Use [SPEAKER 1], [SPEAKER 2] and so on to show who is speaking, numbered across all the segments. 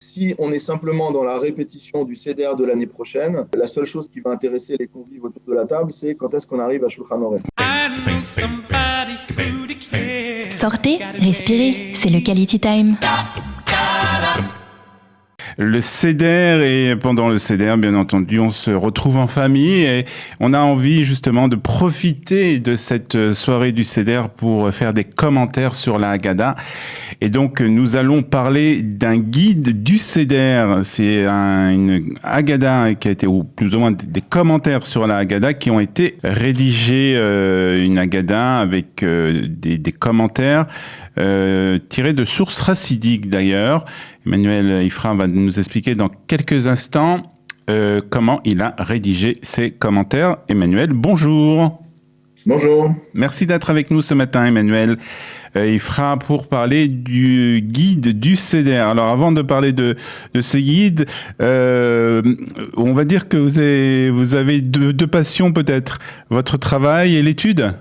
[SPEAKER 1] Si on est simplement dans la répétition du Seder de l'année prochaine, la seule chose qui va intéresser les convives autour de la table, c'est quand est-ce qu'on arrive à Shulchan Aruch.
[SPEAKER 2] Sortez, respirez, c'est le Quality Time.
[SPEAKER 3] Le Seder, et pendant le Seder, bien entendu, on se retrouve en famille et on a envie justement de profiter de cette soirée du Seder pour faire des commentaires sur la Haggadah. Et donc, nous allons parler d'un guide du Seder. C'est une Haggadah qui a été, ou plus ou moins des commentaires sur la Haggadah qui ont été rédigés, une Haggadah avec des commentaires tirés de sources chassidiques d'ailleurs. Emmanuel Ifra va nous expliquer dans quelques instants comment il a rédigé ses commentaires. Emmanuel, bonjour.
[SPEAKER 1] Bonjour.
[SPEAKER 3] Merci d'être avec nous ce matin, Emmanuel Ifra, pour parler du guide du Seder. Alors, avant de parler de ce guide, on va dire que vous avez deux passions peut-être, votre travail et l'étude.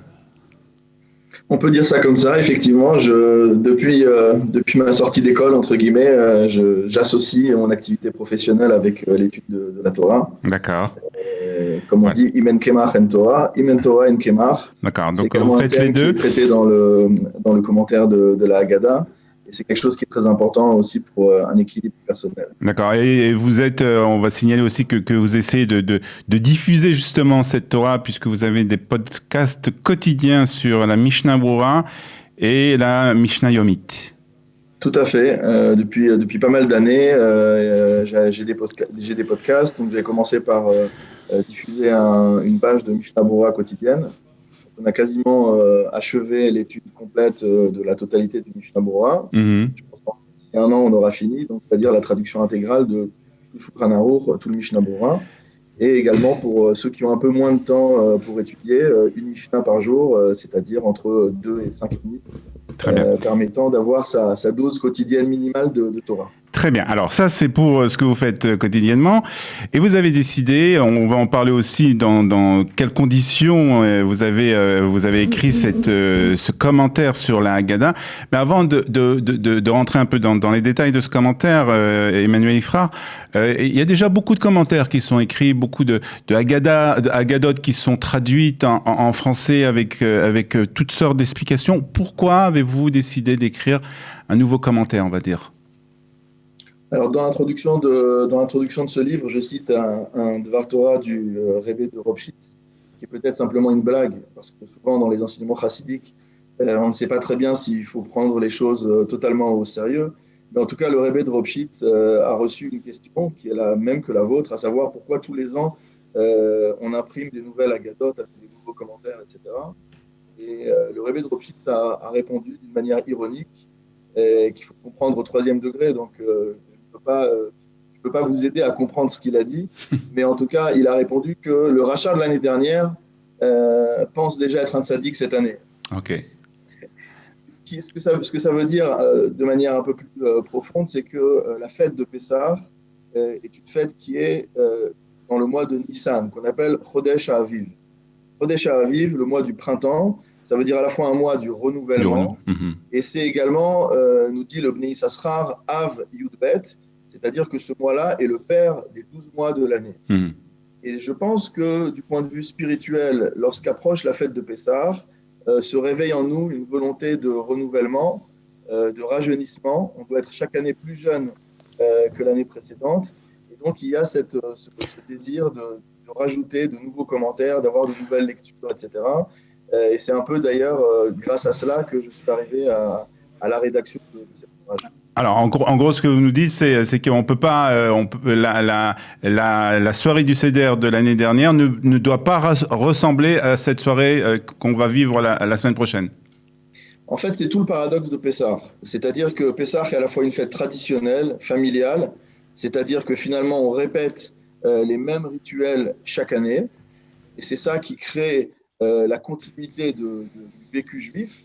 [SPEAKER 1] On peut dire ça comme ça, effectivement. Depuis ma sortie d'école, entre guillemets, j'associe mon activité professionnelle avec l'étude de la Torah.
[SPEAKER 3] D'accord.
[SPEAKER 1] Comme on dit, Imen Kemach en Torah, Imen Torah en Kemach.
[SPEAKER 3] D'accord, donc vous faites les deux.
[SPEAKER 1] C'est traité dans le commentaire de la Haggadah. Et c'est quelque chose qui est très important aussi pour un équilibre personnel.
[SPEAKER 3] D'accord. Et vous êtes, on va signaler aussi que vous essayez de diffuser justement cette Torah, puisque vous avez des podcasts quotidiens sur la Mishnah Berurah et la Mishnah Yomit.
[SPEAKER 1] Tout à fait. Depuis pas mal d'années, j'ai des podcasts. Donc j'ai commencé par diffuser une page de Mishnah Berurah quotidienne. On a quasiment achevé l'étude complète de la totalité du Mishnah Berurah.
[SPEAKER 3] Mm-hmm.
[SPEAKER 1] Je pense qu'il y a un an, on aura fini, donc c'est-à-dire la traduction intégrale de tout Shulchan Aruch, tout le Mishnah Berurah. Et également pour ceux qui ont un peu moins de temps pour étudier, une Mishnah par jour, c'est-à-dire entre 2 et 5 minutes, permettant d'avoir sa dose quotidienne minimale de Torah.
[SPEAKER 3] Très bien. Alors ça, c'est pour ce que vous faites quotidiennement. Et vous avez décidé, on va en parler aussi dans quelles conditions vous avez écrit ce commentaire sur la Haggadah. Mais avant de rentrer un peu dans les détails de ce commentaire, Emmanuel Ifra, il y a déjà beaucoup de commentaires qui sont écrits, beaucoup de Haggadot qui sont traduites en français avec toutes sortes d'explications. Pourquoi avez-vous décidé d'écrire un nouveau commentaire, on va dire ?
[SPEAKER 1] Alors, dans l'introduction de ce livre, je cite un Dvar Torah du Rebbe de Ropshitz, qui est peut-être simplement une blague, parce que souvent dans les enseignements chassidiques, on ne sait pas très bien s'il faut prendre les choses totalement au sérieux. Mais en tout cas, le Rebbe de Ropshitz a reçu une question qui est la même que la vôtre, à savoir pourquoi tous les ans on imprime des nouvelles Haggadot avec des nouveaux commentaires, etc. Et le Rebbe de Ropshitz a répondu d'une manière ironique qu'il faut comprendre au 3e degré, donc je ne peux pas vous aider à comprendre ce qu'il a dit, mais en tout cas, il a répondu que le rachat de l'année dernière pense déjà être un tzaddik cette année.
[SPEAKER 3] Ok.
[SPEAKER 1] Ce que ça veut dire de manière un peu plus profonde, c'est que la fête de Pessah est une fête qui est dans le mois de Nissan, qu'on appelle Chodesh HaAviv. Chodesh HaAviv, le mois du printemps, ça veut dire à la fois un mois du renouvellement, et c'est également, nous dit le Bnei Yissaschar, Av Yudbet, c'est-à-dire que ce mois-là est le père des 12 mois de l'année. Et je pense que du point de vue spirituel, lorsqu'approche la fête de Pessah, se réveille en nous une volonté de renouvellement, de rajeunissement. On doit être chaque année plus jeune que l'année précédente. Et donc, il y a ce désir de rajouter de nouveaux commentaires, d'avoir de nouvelles lectures, etc. Et c'est un peu d'ailleurs grâce à cela que je suis arrivé à la rédaction de cette ouvrage.
[SPEAKER 3] Alors, en gros, ce que vous nous dites, c'est qu'on peut pas, la soirée du Seder de l'année dernière ne doit pas ressembler à cette soirée qu'on va vivre la semaine prochaine.
[SPEAKER 1] En fait, c'est tout le paradoxe de Pessah. C'est-à-dire que Pessah est à la fois une fête traditionnelle, familiale, c'est-à-dire que finalement, on répète les mêmes rituels chaque année, et c'est ça qui crée la continuité du vécu juif,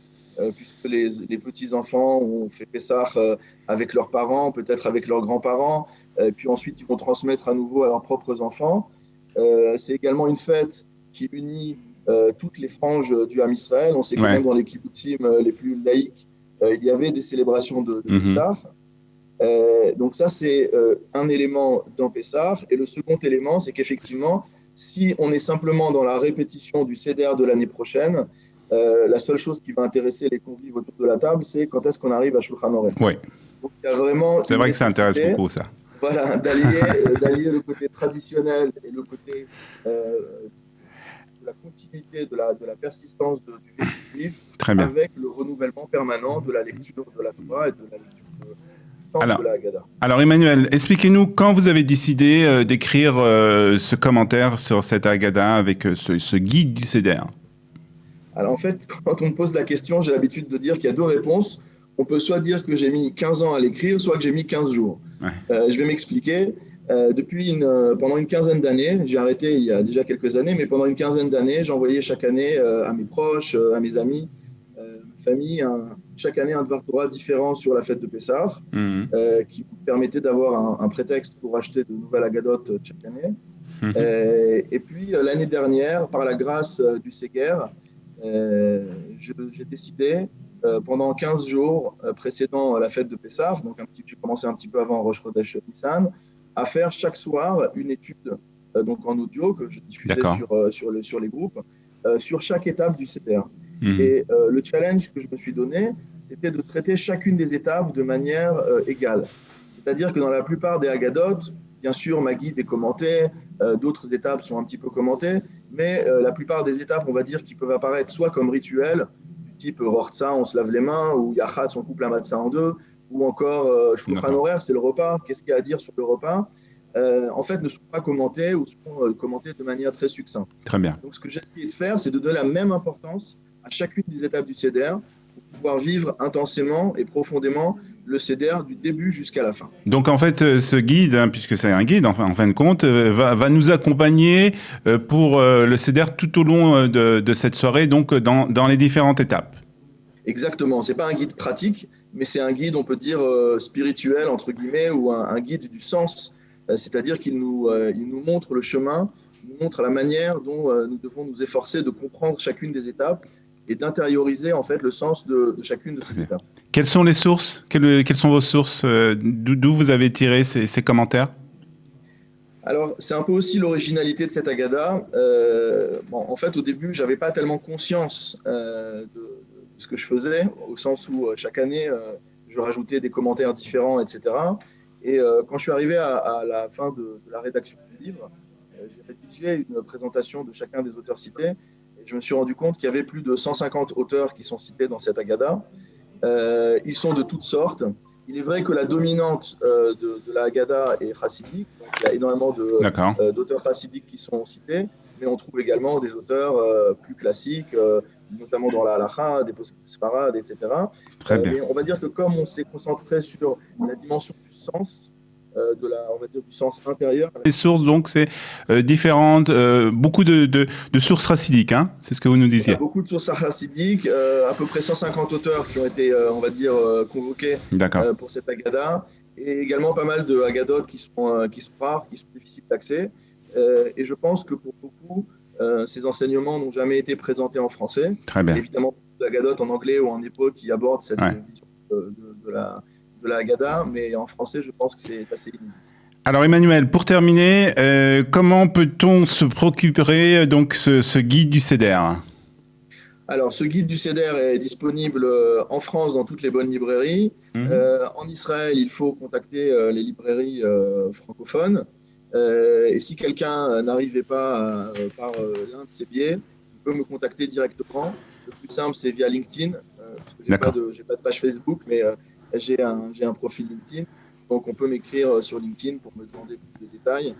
[SPEAKER 1] puisque les petits-enfants ont fait Pessah avec leurs parents, peut-être avec leurs grands-parents, puis ensuite ils vont transmettre à nouveau à leurs propres enfants. C'est également une fête qui unit toutes les franges du Ham Israël. On sait que même dans les kibbutzim les plus laïques, il y avait des célébrations de Pessah. Donc ça, c'est un élément dans Pessah. Et le second élément, c'est qu'effectivement, si on est simplement dans la répétition du Seder de l'année prochaine, la seule chose qui va intéresser les convives autour de la table, c'est quand est-ce qu'on arrive à Shulchan Aruch.
[SPEAKER 3] Oui.
[SPEAKER 1] Donc, il y a vraiment
[SPEAKER 3] C'est vrai que ça intéresse beaucoup, ça.
[SPEAKER 1] Voilà, d'allier le côté traditionnel et le côté de la continuité, de la persistance du vécu juif, avec le renouvellement permanent de la lecture de la Torah et de la lecture de la Haggadah.
[SPEAKER 3] Alors Emmanuel, expliquez-nous quand vous avez décidé d'écrire ce commentaire sur cette Haggadah avec ce guide du Seder.
[SPEAKER 1] Alors en fait, quand on me pose la question, j'ai l'habitude de dire qu'il y a deux réponses. On peut soit dire que j'ai mis 15 ans à l'écrire, soit que j'ai mis 15 jours. Ouais. Je vais m'expliquer. Pendant une quinzaine d'années, j'ai arrêté il y a déjà quelques années, mais pendant une quinzaine d'années, j'envoyais chaque année à mes proches, à mes amis, ma famille, chaque année un Dvar Torah différent sur la fête de Pessah, qui me permettait d'avoir un prétexte pour acheter de nouvelles Haggadot chaque année. Et puis l'année dernière, par la grâce du Séguer, j'ai décidé, pendant 15 jours précédant la fête de Pessah, donc j'ai commencé un petit peu avant Rosh Chodesh Nissan, à faire chaque soir une étude donc en audio que je diffusais sur les groupes, sur chaque étape du Seder. Et le challenge que je me suis donné, c'était de traiter chacune des étapes de manière égale. C'est-à-dire que dans la plupart des Haggadot, bien sûr, ma guide est commentée, d'autres étapes sont un petit peu commentées, mais la plupart des étapes, on va dire, qui peuvent apparaître soit comme rituels, du type Rortza, on se lave les mains, ou Yachatz, on coupe la matzah en deux, ou encore Shulchan Aruch, c'est le repas, qu'est-ce qu'il y a à dire sur le repas, en fait, ne sont pas commentés ou sont commentés de manière très succincte.
[SPEAKER 3] Très bien.
[SPEAKER 1] Donc, ce que j'ai essayé de faire, c'est de donner la même importance à chacune des étapes du Seder pour pouvoir vivre intensément et profondément le Seder du début jusqu'à la fin.
[SPEAKER 3] Donc en fait, ce guide, puisque c'est un guide en fin de compte, va nous accompagner pour le Seder tout au long de cette soirée, donc dans les différentes étapes.
[SPEAKER 1] Exactement, c'est pas un guide pratique, mais c'est un guide, on peut dire, spirituel, entre guillemets, ou un guide du sens, c'est-à-dire qu'il nous montre le chemin, il nous montre la manière dont nous devons nous efforcer de comprendre chacune des étapes et d'intérioriser en fait le sens de chacune de ces étapes.
[SPEAKER 3] Quelles sont les sources ? Quelles sont vos sources ? D'où vous avez tiré ces commentaires ?
[SPEAKER 1] Alors, c'est un peu aussi l'originalité de cette Haggadah. En fait, au début, je n'avais pas tellement conscience de ce que je faisais, au sens où chaque année, je rajoutais des commentaires différents, etc. Et quand je suis arrivé à la fin de la rédaction du livre, j'ai rédigé une présentation de chacun des auteurs cités. Je me suis rendu compte qu'il y avait plus de 150 auteurs qui sont cités dans cette Haggadah. Ils sont de toutes sortes. Il est vrai que la dominante de la Haggadah est chassidique. Donc il y a énormément d'auteurs chassidiques qui sont cités, mais on trouve également des auteurs plus classiques, notamment dans la halacha, des poskim sfarad, etc.
[SPEAKER 3] Très bien.
[SPEAKER 1] Mais on va dire que comme on s'est concentré sur la dimension du sens, on va dire du sens intérieur.
[SPEAKER 3] Les sources, donc, c'est différentes, beaucoup de sources chassidiques, hein, c'est ce que vous nous disiez.
[SPEAKER 1] Il y a beaucoup de sources chassidiques, à peu près 150 auteurs qui ont été, on va dire, convoqués pour cette Haggadah, et également pas mal de Haggadot qui sont rares, qui sont difficiles d'accès. Et je pense que pour beaucoup, ces enseignements n'ont jamais été présentés en français.
[SPEAKER 3] Très bien.
[SPEAKER 1] Évidemment, de Haggadot en anglais ou en hébreu qui abordent cette vision de la Haggadah, mais en français, je pense que c'est assez limité.
[SPEAKER 3] Alors Emmanuel, pour terminer, comment peut-on se procurer donc ce guide du Seder ?
[SPEAKER 1] Alors, ce guide du Seder est disponible en France dans toutes les bonnes librairies. En Israël, il faut contacter les librairies francophones. Et si quelqu'un n'arrivait pas par l'un de ces biais, il peut me contacter directement. Le plus simple, c'est via LinkedIn. Parce que j'ai pas de page Facebook, mais j'ai un profil LinkedIn. Donc, on peut m'écrire sur LinkedIn pour me demander plus de détails.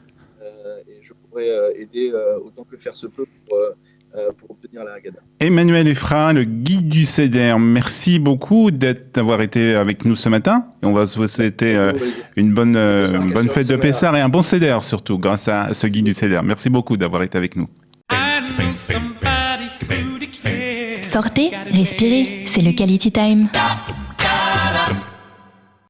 [SPEAKER 1] Et je pourrais aider autant que faire se peut pour obtenir la Haggadah.
[SPEAKER 3] Emmanuel Efra, le guide du Seder, merci beaucoup d'avoir été avec nous ce matin. Et on va vous souhaiter une bonne fête de Pessah et un bon Seder surtout, grâce à ce guide du Seder. Merci beaucoup d'avoir été avec nous.
[SPEAKER 2] Sortez, respirez, c'est le Quality Time.